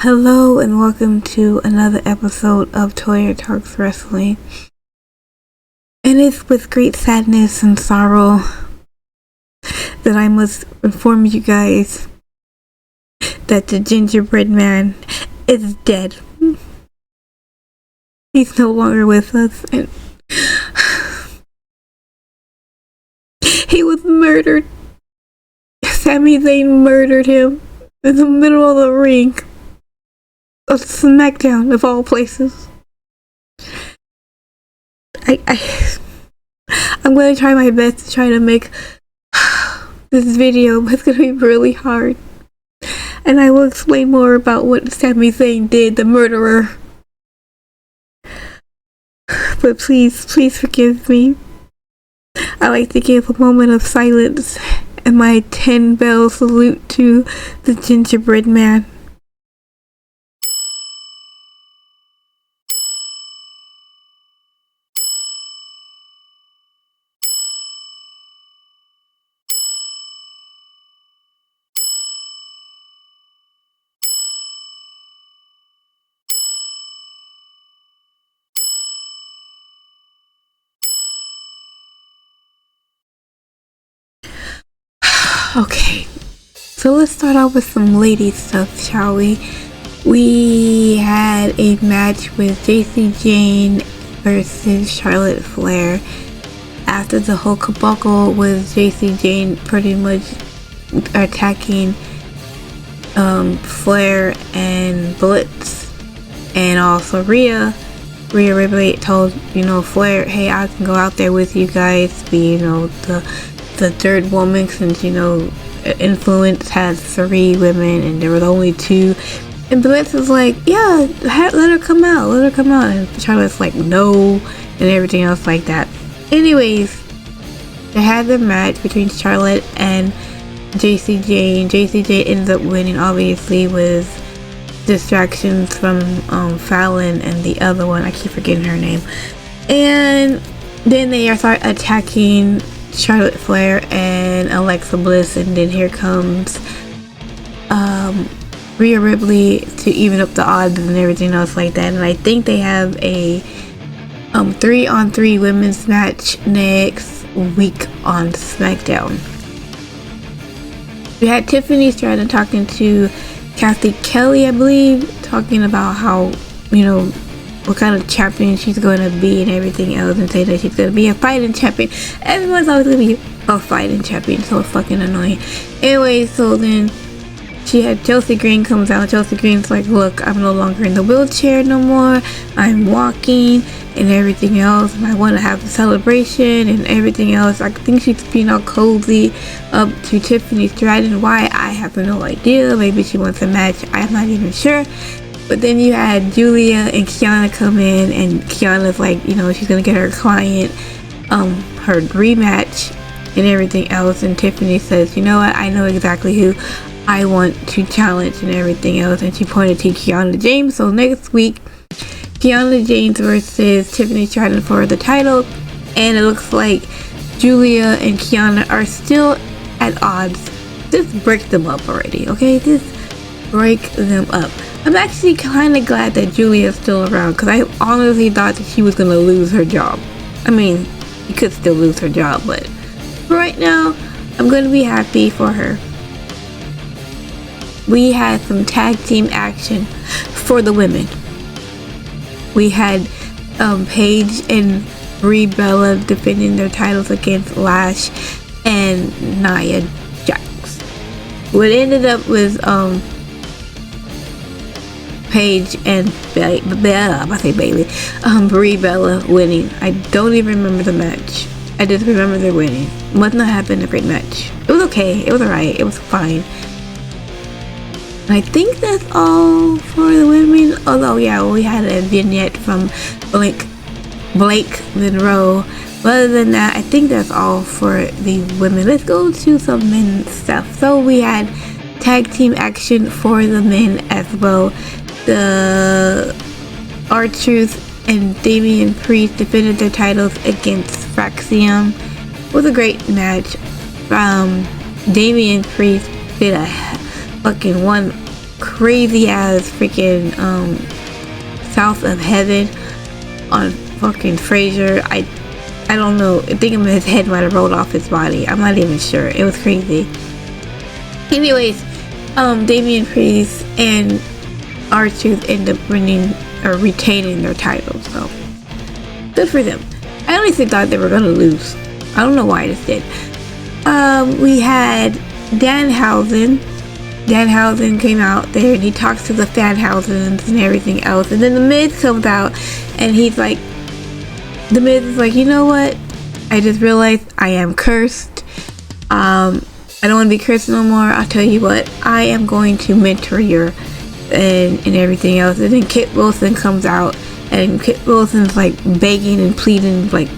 Hello and welcome to another episode of Toya Talks Wrestling. And it's with great sadness and sorrow that I must inform you guys that the gingerbread man is dead. He's no longer with us, and he was murdered. Sami Zayn murdered him in the middle of the ring of Smackdown, of all places. I'm going to try my best to try to make this video, but it's going to be really hard. And I will explain more about what Sami Zayn did, the murderer. But please forgive me. I like to give a moment of silence and my 10-bell salute to the gingerbread man. Okay, so let's start off with some lady stuff, shall we? We had a match with Jacy Jayne versus Charlotte Flair. After the whole debacle with Jacy Jayne pretty much attacking Flair and Blitz, and also Rhea Ripley told Flair, hey, I can go out there with you guys, be the third woman, since Influence has 3 women and there were only 2. And Blitz is like, yeah, let her come out, and Charlotte's like, no, and everything else like that. Anyways, they had the match between Charlotte and Jacy Jayne. Jacy Jayne ends up winning, obviously, with distractions from Fallon and the other one, I keep forgetting her name. And then they start attacking Charlotte Flair and Alexa Bliss, and then here comes Rhea Ripley to even up the odds and everything else like that. And I think they have a 3-on-3 women's match next week on Smackdown. We had Tiffany Stratton talking to Kathy Kelly, I believe, talking about how what kind of champion she's going to be and everything else, and say that she's going to be a fighting champion. Everyone's always going to be a fighting champion, so fucking annoying. Anyway, so then she had Chelsea Green comes out. Chelsea Green's like, look, I'm no longer in the wheelchair no more, I'm walking and everything else, and I want to have a celebration and everything else. I think she's being all cozy up to Tiffany Stratton. Why? I have no idea. Maybe she wants a match, I'm not even sure. But then you had Julia and Kiana come in, and Kiana's like, she's gonna get her client her rematch and everything else, and Tiffany says, you know what, I know exactly who I want to challenge and everything else, and she pointed to Kiana James. So next week, Kiana James versus Tiffany Stratton for the title, and it looks like Julia and Kiana are still at odds. Just break them up already, okay? Just break them up. I'm actually kind of glad that Julia is still around, because I honestly thought that she was going to lose her job. I mean, you could still lose her job, but for right now, I'm going to be happy for her. We had some tag team action for the women. We had Paige and Brie Bella defending their titles against Lash and Nia Jax. What ended up was Paige and Brie Bella winning. I don't even remember the match. I just remember they're winning. Must not have been a great match. It was okay. It was alright. It was fine. And I think that's all for the women. Although, yeah, we had a vignette from Blake Monroe. But other than that, I think that's all for the women. Let's go to some men's stuff. So we had tag team action for the men as well. The R-Truth and Damian Priest defended their titles against Fraxium. It was a great match. Damian Priest did a fucking crazy ass freaking South of Heaven on fucking Fraser. I don't know. I think his head might have rolled off his body. I'm not even sure. It was crazy. Anyways, Damian Priest and R-Truth end up winning or retaining their titles. So good for them. I honestly thought they were gonna lose. I don't know why I just did. We had Danhausen. Danhausen came out there and he talks to the Fanhausens and everything else. And then The Miz comes out and he's like, The Miz is like, you know what? I just realized I am cursed. I don't want to be cursed no more. I'll tell you what, I am going to mentor you and everything else. And then Kit Wilson comes out and Kit Wilson's like begging and pleading like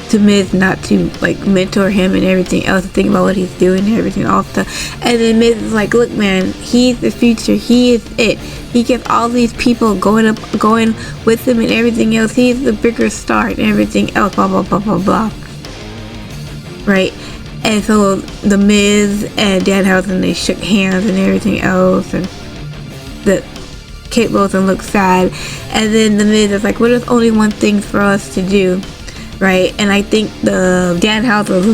to Miz not to like mentor him and everything else, think about what he's doing and everything else. And then Miz is like, look man, he's the future, he is it. He gets all these people going with him and everything else. He's the bigger star and everything else, blah blah blah blah blah. Right? And so the Miz and Danhausen, they shook hands and everything else, and the Kate Wilson looked sad. And then the Miz is like, well, there's only one thing for us to do. Right, and I think the Danhausen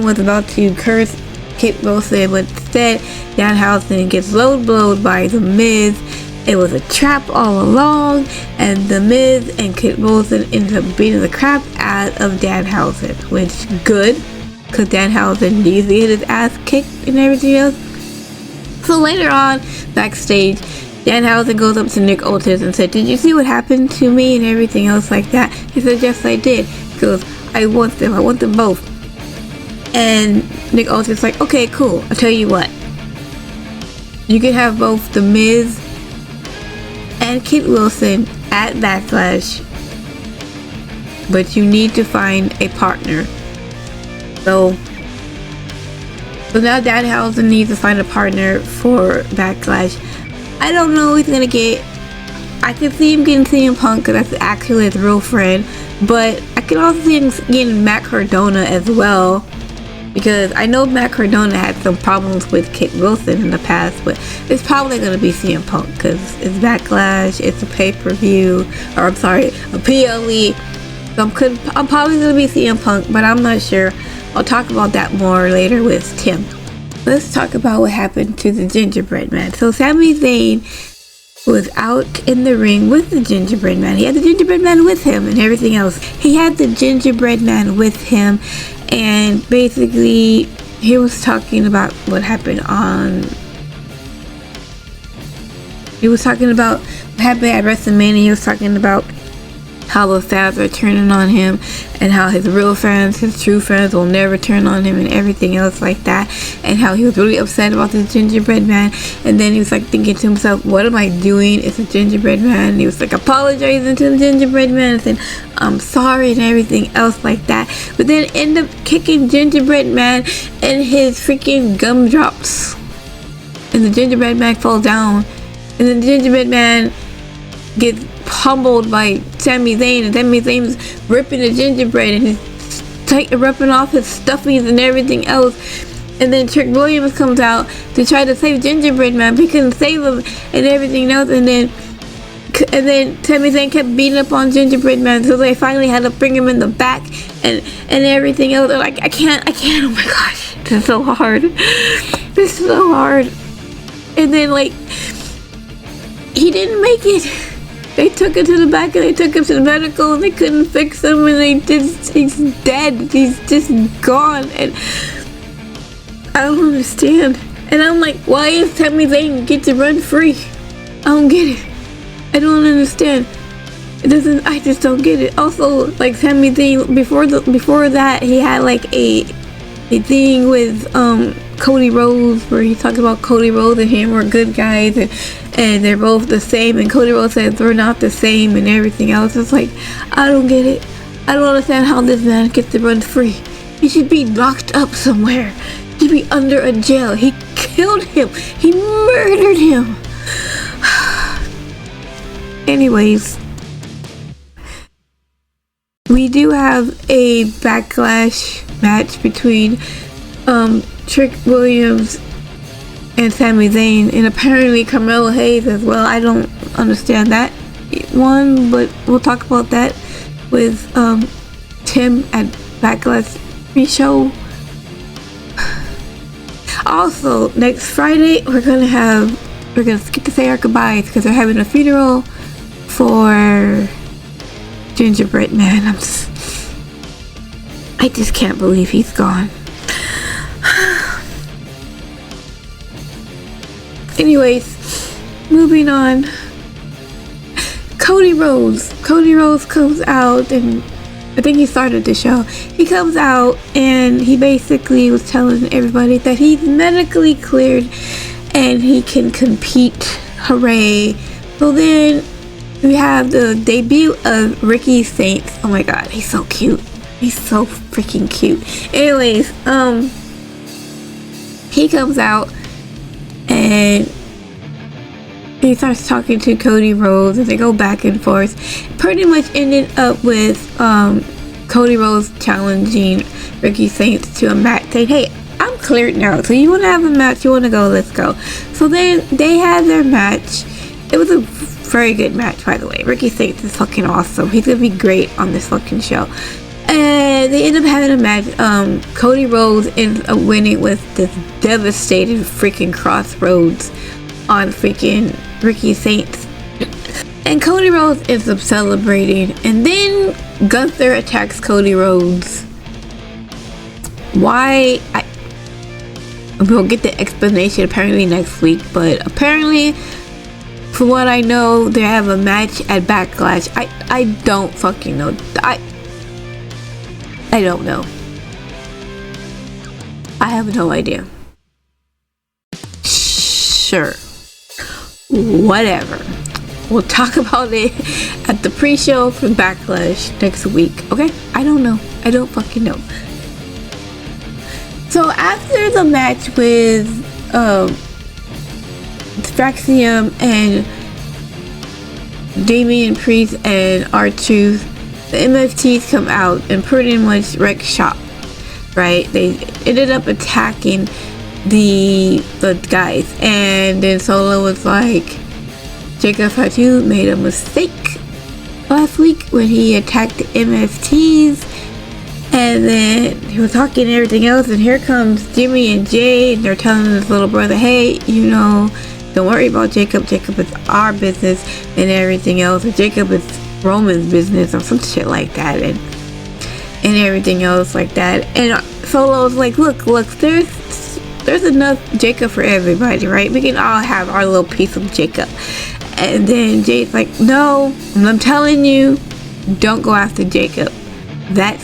was about to curse Kit Wilson, but instead Danhausen gets low blowed by the Miz. It was a trap all along, and the Miz and Kit Wilson ended up beating the crap out of Danhausen, which good, because Danhausen needs to get his ass kicked and everything else. So later on, backstage, Danhausen goes up to Nick Aldis and said, did you see what happened to me and everything else like that? He said, yes I did. He goes, I want them both. And Nick Aldis is like, okay cool, I'll tell you what, you can have both the Miz and Kit Wilson at Backlash, but you need to find a partner. So now Danhausen needs to find a partner for Backlash. I don't know who he's gonna get. I can see him getting CM Punk because that's actually his real friend, but I can also see him getting Matt Cardona as well, because I know Matt Cardona had some problems with Kit Wilson in the past, but it's probably gonna be CM Punk because it's Backlash, it's a pay-per-view, or I'm sorry, a PLE. So I'm probably gonna be CM Punk, but I'm not sure. I'll talk about that more later with Tim. Let's talk about what happened to the Gingerbread Man. So Sami Zayn was out in the ring with the Gingerbread Man. He had the Gingerbread Man with him and everything else. He had the Gingerbread Man with him, and basically he was talking about what happened at WrestleMania. He was talking about how the fans are turning on him and how his real fans, his true fans, will never turn on him and everything else like that, and how he was really upset about the Gingerbread Man. And then he was like thinking to himself, what am I doing? It's a Gingerbread Man. And he was like apologizing to the Gingerbread Man and saying I'm sorry and everything else like that, but then end up kicking Gingerbread Man and his freaking gumdrops, and the Gingerbread Man falls down, and then the Gingerbread Man gets pummeled by Sami Zayn, and Sami Zayn's ripping the gingerbread and he's ripping off his stuffies and everything else. And then Trick Williams comes out to try to save Gingerbread Man, but he couldn't save him and everything else. And then Sami Zayn kept beating up on Gingerbread Man, so they finally had to bring him in the back and everything else. They're like, I can't, oh my gosh, this is so hard. This is so hard. And then like, he didn't make it. They took him to the back and they took him to the medical and they couldn't fix him, and he's dead. He's just gone, and I don't understand. And I'm like, why is Sami Zayn get to run free? I don't get it. I don't understand. I just don't get it. Also, like Sami Zayn, before that, he had like a thing with Cody Rhodes where he talked about Cody Rhodes and him were good guys, and they're both the same, and Cody Rhodes says we're not the same and everything else. It's like, I don't get it. I don't understand how this man gets to run free. He should be locked up somewhere. He should be under a jail. He killed him. He murdered him. Anyways, we do have a Backlash match between Trick Williams and Sami Zayn, and apparently Carmelo Hayes as well. I don't understand that one, but we'll talk about that with Tim at Backlash pre-show. Also, next Friday we're gonna skip to say our goodbyes because they're having a funeral for Gingerbread Man. I just can't believe he's gone. Anyways, moving on. Cody Rhodes comes out, and I think he started the show. He comes out and he basically was telling everybody that he's medically cleared and he can compete. Hooray. So then we have the debut of Ricky Saints. Oh my god, he's so cute. He's so freaking cute. Anyways, he comes out and he starts talking to Cody Rhodes, and they go back and forth. Pretty much ended up with Cody Rhodes challenging Ricky Saints to a match, saying, hey, I'm cleared now, so you want to have a match, you want to go, let's go. So then they had their match. It was a very good match, by the way. Ricky Saints is fucking awesome. He's gonna be great on this fucking show. And they end up having a match. Cody Rhodes ends up winning with this devastated freaking crossroads on freaking Ricky Saints. And Cody Rhodes ends up celebrating. And then Gunther attacks Cody Rhodes. Why? We'll get the explanation apparently next week. But apparently, from what I know, they have a match at Backlash. I don't fucking know. I don't know. I have no idea. Sure. Whatever. We'll talk about it at the pre-show for Backlash next week. Okay? I don't know. I don't fucking know. So after the match with Straxium and Damian Priest and R-Truth, the MFTs come out and pretty much wreck shop, right? They ended up attacking the guys, and then Solo was like, Jacob Fatu made a mistake last week when he attacked the MFTs, and then he was talking and everything else, and here comes Jimmy and Jay, and they're telling his little brother, hey, you know, don't worry about Jacob. Jacob is our business and everything else. And Jacob is Roman's business or some shit like that, and everything else like that. And Solo's like, look, there's enough Jacob for everybody, right? We can all have our little piece of Jacob. And then Jay's like, no, I'm telling you, don't go after Jacob. That's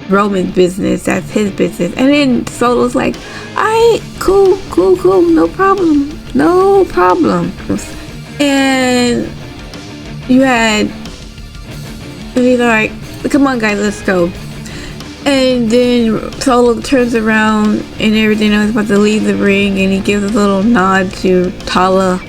Roman's business. That's his business. And then Solo's like, alright, cool, no problem. And you had, he's like, come on guys, let's go. And then Solo turns around and everything else, about to leave the ring, and he gives a little nod to Tala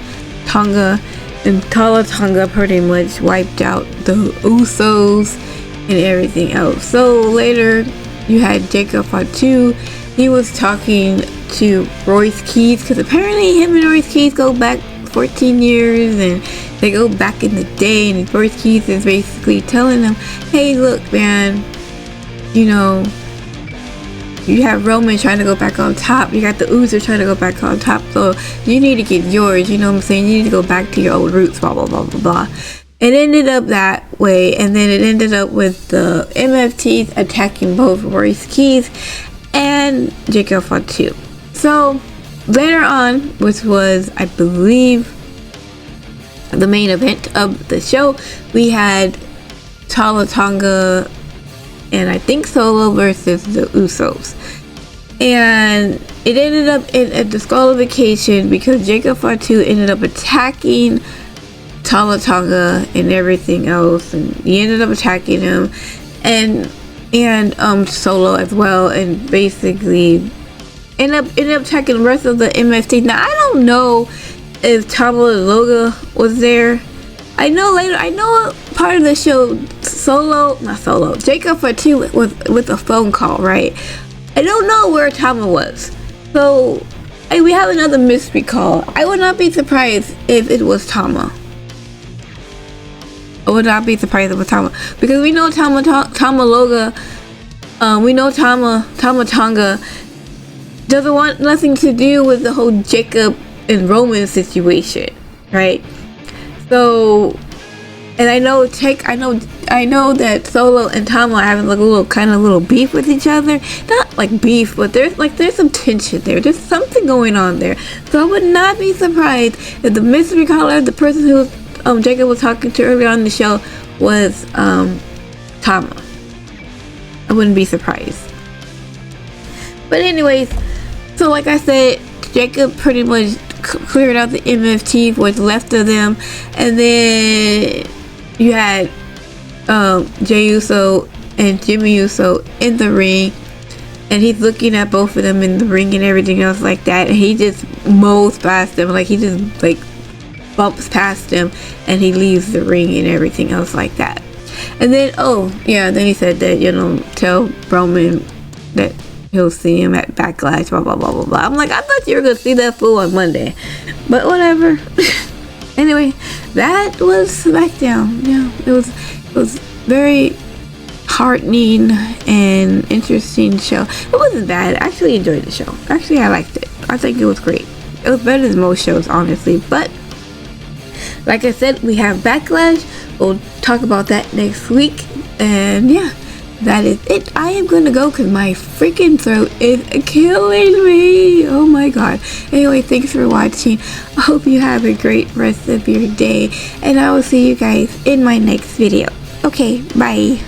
Tonga, and Tala Tonga pretty much wiped out the Usos and everything else. So later you had Jacob Fatu. He was talking to Royce Keys, because apparently him and Royce Keys go back 14 years, and they go back in the day, and Royce Keys is basically telling them, hey look man, you know, you have Roman trying to go back on top, you got the Usos trying to go back on top, so you need to get yours, you know what I'm saying, you need to go back to your old roots, blah blah blah blah blah. It ended up that way, and then it ended up with the MFTs attacking both Royce Keys and Jacob Fatu. So later on, which was, I believe, the main event of the show, we had Tala Tonga and I think Solo versus the Usos. And it ended up in a disqualification because Jacob Fatu ended up attacking Tala Tonga and everything else, and he ended up attacking him and Solo as well, and basically ended up attacking the rest of the MFT. Now I don't know if Tama Loga was there. I know part of the show Jacob Fatu was with a phone call, right? I don't know where Tama was. So we have another mystery call. I would not be surprised if it was Tama. I would not be surprised if it was Tama, because we know Tama Loga. We know Tama Tonga doesn't want nothing to do with the whole Jacob and Roman situation, right? So, and I know that Solo and Tama are having like a little beef with each other. Not like beef, but there's some tension there. There's something going on there. So I would not be surprised if the mystery caller, the person who Jacob was talking to earlier on the show, was Tama. I wouldn't be surprised. But anyways, so like I said, Jacob pretty much cleared out the MFT, what's left of them, and then you had Jey Uso and Jimmy Uso in the ring, and he's looking at both of them in the ring and everything else like that, and he just mows past them, like he just like bumps past them, and he leaves the ring and everything else like that. And then then he said that, tell Roman that he'll see him at Backlash, blah blah blah blah blah. I'm like, I thought you were gonna see that fool on Monday, but whatever. Anyway, that was Smackdown. Yeah, it was very heartening and interesting show. It wasn't bad. I actually enjoyed the show. Actually, I liked it. I think it was great. It was better than most shows, honestly. But like I said, we have Backlash. We'll talk about that next week. And yeah, that is it. I am going to go because my freaking throat is killing me. Oh my god. Anyway, thanks for watching. I hope you have a great rest of your day. And I will see you guys in my next video. Okay, bye.